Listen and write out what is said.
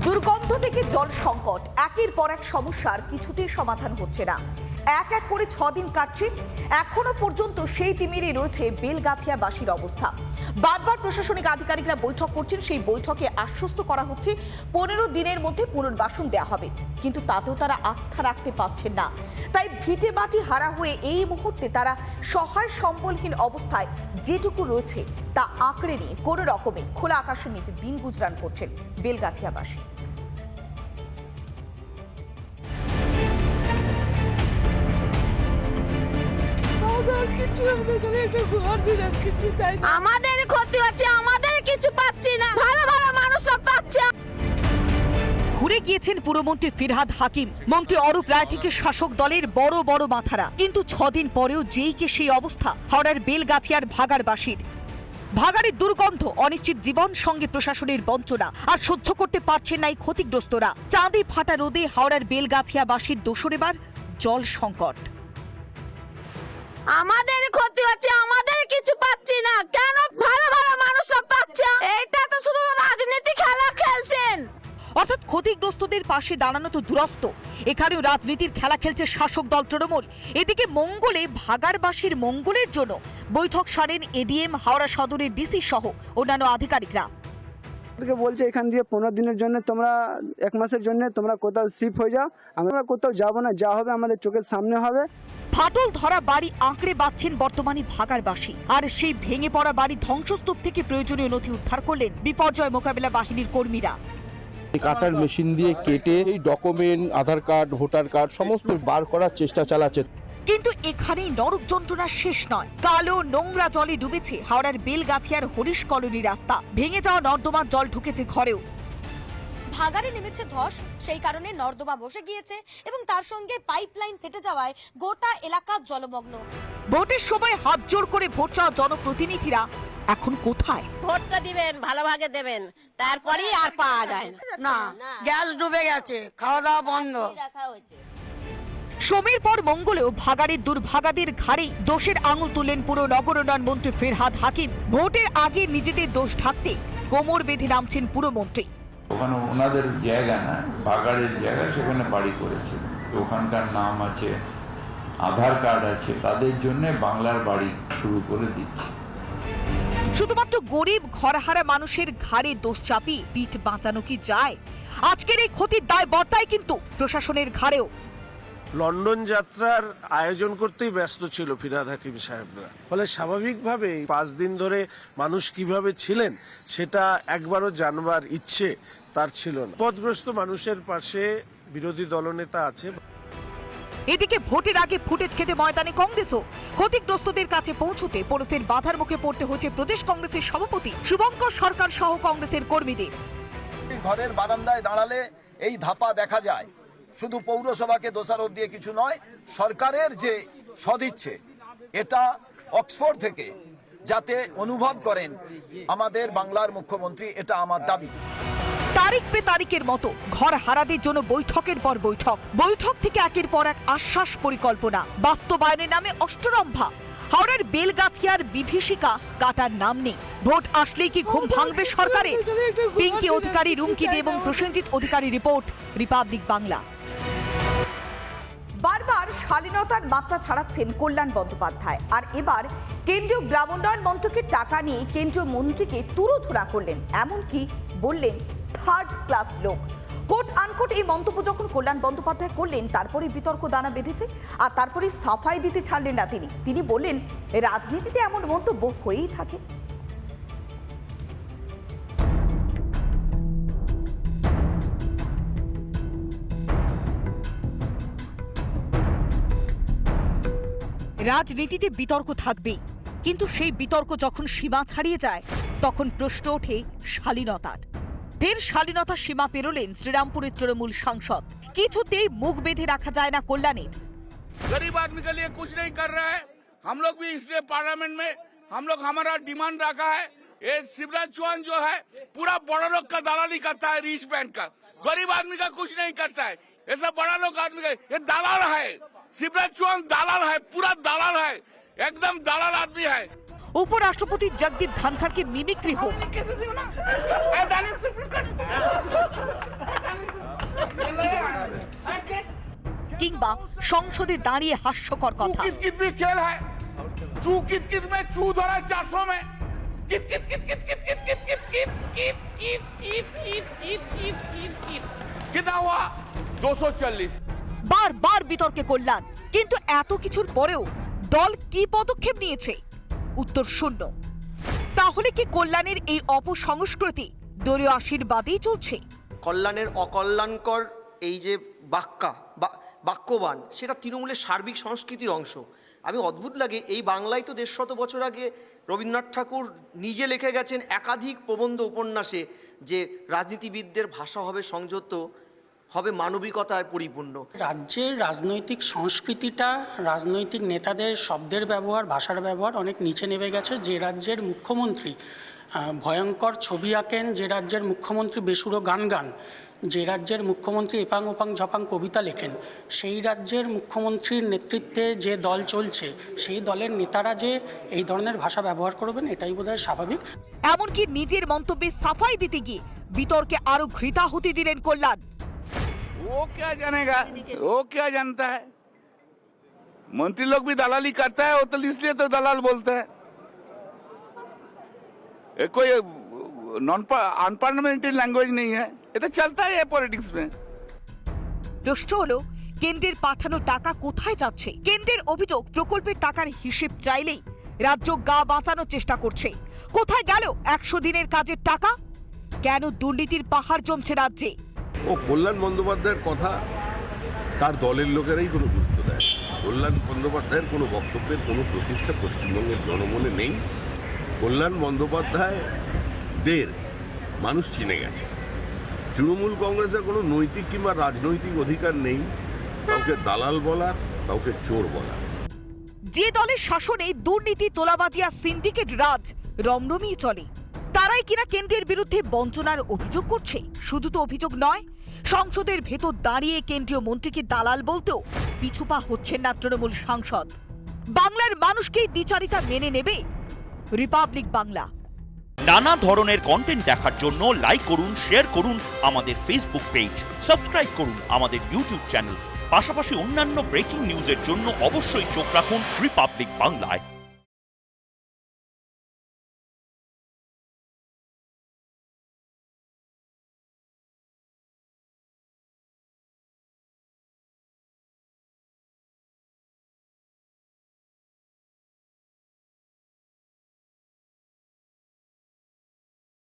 দুর্গন্ধ থেকে জল সংকট, একের পর এক সমস্যার কিছুতেই সমাধান হচ্ছে না। এক এক করে 6 দিন কাটছে, এখনো পর্যন্ত সেই তিমিরে রয়েছে বেলগাছিয়াবাসীর অবস্থা। বারবার প্রশাসনিক আধিকারিকরা বৈঠক করছেন, সেই বৈঠকে আশ্বস্ত করা হচ্ছে 15 দিনের মধ্যে পুনর্বাসন দেওয়া হবে, কিন্তু তাতেও তারা আস্থা রাখতে পারছেন না। তাই ভিটে মাটি হারা হয়ে এই মুহূর্তে তারা সহায় সম্বলহীন অবস্থায় যেটুকু রয়েছে তা আঁকড়ে নিয়ে কোনো রকমে খোলা আকাশের নিচে দিন গুজরান করছেন বেলগাছিয়াবাসী। আমাদের ক্ষতি হচ্ছে, আমাদের কিছু পাচ্ছি না, ভালো ভালো মানুষরা পাচ্ছে। ঘুরে গিয়েছেন পুরমন্ত্রী ফিরহাদ হাকিম, মন্ত্রী অরূপ রায় থেকে শাসক দলের বড় বড় মাথারা, কিন্তু 6 দিন পরেও যেই কে সেই অবস্থা হাওড়ার বেলগাছিয়ার ভাগাড়বাসীর। ভাগাড়ের দুর্গন্ধ, অনিশ্চিত জীবন, সঙ্গে প্রশাসনের বঞ্চনা আর সহ্য করতে পারছেন না এই ক্ষতিগ্রস্তরা। চাঁদে ফাটা রোদে হাওড়ার বেলগাছিয়াবাসীর দোসর এবার জল সংকট। আমাদের ক্ষতি হচ্ছে, আমাদের কিছু পাচ্ছি না, কেন ভালো ভালো মানুষরা পাচ্ছে? এটা তো শুধু রাজনীতি খেলা খেলছেন। অর্থাৎ ক্ষতিগ্রস্তদের পাশে দাঁড়ানো তো দুরস্ত, এখানেও রাজনীতির খেলা খেলছে শাসক দল তৃণমূল। এদিকে মঙ্গলে ভাগাড়বাসীর মঙ্গলের জন্য বৈঠক সারেন এডিএম, হাওড়া সদরের ডিসি সহ অন্যান্য আধিকারিকরা। বলছে এখান দিয়ে 15 দিনের জন্য, তোমরা 1 মাসের জন্য তোমরা কোথাও শিফট হয়ে যাও, আমরা কোথাও যাবো না, যা হবে আমাদের চোখের সামনে হবে। ফাটল ধরা বাড়ি আঁকড়ে বাঁধছেন বর্তমানে ভাগাড়বাসী, আর সেই ভেঙে পড়া বাড়ি ধ্বংসস্তূপ থেকে প্রয়োজনীয় নথি উদ্ধার করলেন বিপর্যয় মোকাবিলা বাহিনীর কর্মীরা। কাটার মেশিন দিয়ে কেটে এই ডকুমেন্ট, আধার কার্ড, ভোটার কার্ড সমস্ত বার করার চেষ্টা চালাচ্ছে। কিন্তু এখানেই নরক যন্ত্রণা শেষ নয়। কালো নোংরা জলে ডুবেছে হাওড়ার বেলগাছিয়ার হরিশ কলোনি রাস্তা, ভেঙে যাওয়া নর্দমার জল ঢুকেছে ঘরেও। ভাগাড়ে নেমেছে ধস, সেই কারণে নর্দমা বসে গিয়েছে এবং তার সঙ্গে পাইপলাইন ফেটে যাওয়ায় গোটা এলাকা জলমগ্ন। ভোটের সময় হাত জোড় করে ভোট চাওয়া জনপ্রতিনিধিরা এখন কোথায়? ভোটটা দিবেন, ভালোভাবে দেবেন, তারপরেই আর পাওয়া যায় না। গ্যাস ডুবে গেছে, খাওয়া দাওয়া বন্ধ। সময়ের পর মঙ্গলেও ভাগাড়ের দুর্ভাগাদের ঘাড়েই দোষের আঙুল তুললেন পুরো নগর উন্নয়ন মন্ত্রী ফিরহাদ হাকিম। ভোটের আগে নিজেদের দোষ ঢাকতে কোমর বেঁধে নামছেন পুরমন্ত্রী। ওখানে ওনাদের জায়গা না, ভাগাড়ের জায়গা, সেখানে বাড়ি করেছে, ওখানকার নাম আছে, আধার কার্ড আছে, তাদের জন্য বাংলার বাড়ি শুরু করে দিচ্ছে। শুধুমাত্র গরিব ঘরহারা মানুষের ঘাড়ে দোষ চাপিয়ে পিঠ বাঁচানো কি যায়? আজকের এই ক্ষতির দায় বর্তায় কিন্তু প্রশাসনের ঘাড়েও। লন্ডন যাত্রার আয়োজন করতেই ব্যস্ত ছিল ফিরহাদ হাকিম সাহেবরা, ফলে স্বাভাবিকভাবেই 5 দিন ধরে মানুষ কিভাবে ছিলেন সেটা একবারও জানবার ইচ্ছে তার ছিল না। পথগ্রস্ত মানুষের পাশে বিরোধী দলনেতা আছে। এদিকে ভোটের আগে ফুটেজ খেতে ময়দানে কংগ্রেসও। ক্ষতিগ্রস্তদের কাছে পৌঁছতে পুলিশের বাধার মুখে পড়তে হচ্ছে প্রদেশ কংগ্রেসের সভাপতি শুভঙ্কর সরকার সহ কংগ্রেসের কর্মীদের। ঘরের বারান্দায় দাঁড়ালে এই ধাপা দেখা যায়। শুধু পৌরসভাকে দোষারোপ দিয়ে কিছু নয়, সরকারের যে সদিচ্ছে এটা অক্সফোর্ড থেকে যাতে অনুভব করেন আমাদের বাংলার মুখ্যমন্ত্রী, এটা আমার দাবি। তারিখ পে তারিখের মতো ঘর হারাদের জন্য বৈঠকের পর বৈঠক, বৈঠক থেকে একের পর এক আশ্বাস, পরিকল্পনা বাস্তবায়নের নামে অষ্টরম্ভা। হাওড়ার বেলগাছিয়ার বিভীষিকা কাটার নাম নেই। ভোট আসলেই কি ঘুম ভাঙবে সরকারের? পিঙ্কি অধিকারী, রুমকি দে এবং প্রসেনজিৎ অধিকারী রিপোর্ট, রিপাবলিক বাংলা। বারবার শালীনতার মাত্রা ছাড়াচ্ছেন কল্যাণ বন্দ্যোপাধ্যায়, আর এবার কেন্দ্রীয় গ্রামোন্নয়ন মন্ত্রকের টাকা নিয়ে কেন্দ্রীয় মন্ত্রীকে তুলোধরা করলেন, এমনকি বললেন থার্ড ক্লাস লোক। কোট আনকোট এই মন্তব্য যখন কল্যাণ বন্দ্যোপাধ্যায় করলেন, তারপরে বিতর্ক দানা বেঁধেছে, আর তারপরে সাফাই দিতে ছাড়লেন না তিনি বললেন রাজনীতিতে এমন মন্তব্য হয়েই থাকে। রাজনীতিতে বিতর্ক থাকবেই, কিন্তু সেই বিতর্ক যখন সীমা ছাড়িয়ে যায় তখন প্রশ্ন ওঠে শালীনতার। ফের শালীনতার সীমা পেরোলেন শ্রীরামপুরের তৃণমূল সাংসদ। কিছুতেই মুখ বেঁধে রাখা যায় না কল্যাণের। गरीब आदमी के लिए कुछ नहीं कर रहा है। हम लोग भी इसलिए पार्लियामेंट में हमारा डिमांड रखा है। ये शिवराज चौहान जो है पूरा बड़ा लोग का दलाली करता है, रिच बैंड का, गरीब आदमी का कुछ नहीं करता है। ऐसा बड़ा लोग आदमी का ये दलाल है। शिवराज चौहान दलाल है, पूरा दलाल है, एकदम दलाल आदमी है। उपराष्ट्रपति जगदीप धनखड़ की मिमिक्री हो সংসদে দাঁড়িয়ে হাস্যকর কথা। कित कित भी खेल है चू कित कित में चू धरा 400 में कित कित कित कित कित कित कित कित कित कित कित कित कित कित कित कित कितना हुआ 240। বারবার বিতর্কে কল্যাণ, কিন্তু এত কিছুর পরেও দল কি পদক্ষেপ নিয়েছে? উত্তর শূন্য। তাহলে কি কল্যাণের এই অপসংস্কৃতি দলীয় আশীর্বাদেই চলছে? কল্যাণের অকল্যাণকর এই যে বাক্যবান, সেটা তৃণমূলের সার্বিক সংস্কৃতির অংশ। আমি অদ্ভুত লাগে, এই বাংলায় তো 150 বছর আগে রবীন্দ্রনাথ ঠাকুর নিজে লিখে গেছেন একাধিক প্রবন্ধ উপন্যাসে যে রাজনীতিবিদদের ভাষা হবে সংযত, হবে মানবিকতায় পরিপূর্ণ। রাজ্যের রাজনৈতিক সংস্কৃতিটা, রাজনৈতিক নেতাদের শব্দের ব্যবহার, ভাষার ব্যবহার অনেক নিচে নেমে গেছে। যে রাজ্যের মুখ্যমন্ত্রী ভয়ঙ্কর ছবি আঁকেন, যে রাজ্যের মুখ্যমন্ত্রী বেসুরো গান গান, যে রাজ্যের মুখ্যমন্ত্রী এপাং ওপাং ঝপাং কবিতা লেখেন, সেই রাজ্যের মুখ্যমন্ত্রীর নেতৃত্বে যে দল চলছে, সেই দলের নেতারা যে এই ধরনের ভাষা ব্যবহার করবেন, এটাই বোধহয় স্বাভাবিক। এমনকি নিজের মন্তব্যে সাফাই দিতে গিয়ে বিতর্কে আরো ঘৃতাহুতি দিলেন কল্যাণ। वो क्या जानेगा, वो क्या जानता है? मंत्री लोग भी दलाली करता है, वो तो इसलिए तो दलाल बोलते हैं। ये कोई अनपार्लियामेंट्री लैंग्वेज नहीं है, ये तो चलता है पॉलिटिक्स में। প্রশ্ন হলো, কেন্দ্রের পাঠানো টাকা কোথায় যাচ্ছে? কেন্দ্রের অভিযোগ, প্রকল্পের টাকার হিসেব চাইলেই রাজ্য গা বাঁচানোর চেষ্টা করছে। কোথায় গেল 100 দিনের কাজের টাকা? কেন দুর্নীতির পাহাড় জমছে রাজ্যে? ও কল্যাণ বন্দ্যোপাধ্যায়ের কথা তার দলের লোকেরাই কোনো গুরুত্ব দেয়। কল্যাণ বন্দ্যোপাধ্যায়ের কোনো বক্তব্যের কোনো প্রতিষ্ঠা পশ্চিমবঙ্গের জনমনে নেই। কল্যাণ বন্দ্যোপাধ্যায়দের মানুষ চিনে গেছে। তৃণমূল কংগ্রেসের কোনো নৈতিক কিংবা রাজনৈতিক অধিকার নেই কাউকে দালাল বলার, কাউকে চোর বলার। যে দলের শাসনে দুর্নীতি, তোলাবাজি আর সিন্ডিকেট রাজ রমরমিয়ে চলে, তারাই কিনা কেন্দ্রের বিরুদ্ধে বঞ্চনার অভিযোগ করছে। শুধু তো অভিযোগ নয়, সংসদের ভেতর দাঁড়িয়ে কেন্দ্রীয় মন্ত্রীকে দালাল বলতেও পিছুপা হচ্ছেন না তৃণমূল সাংসদ। বাংলার মানুষকেই দ্বিচারিতা মেনে নেবে রিপাবলিক বাংলা। নানা ধরনের কন্টেন্ট দেখার জন্য লাইক করুন, শেয়ার করুন আমাদের ফেসবুক পেজ, সাবস্ক্রাইব করুন আমাদের ইউটিউব চ্যানেল। পাশাপাশি অন্যান্য ব্রেকিং নিউজের জন্য অবশ্যই চোখ রাখুন রিপাবলিক বাংলায়।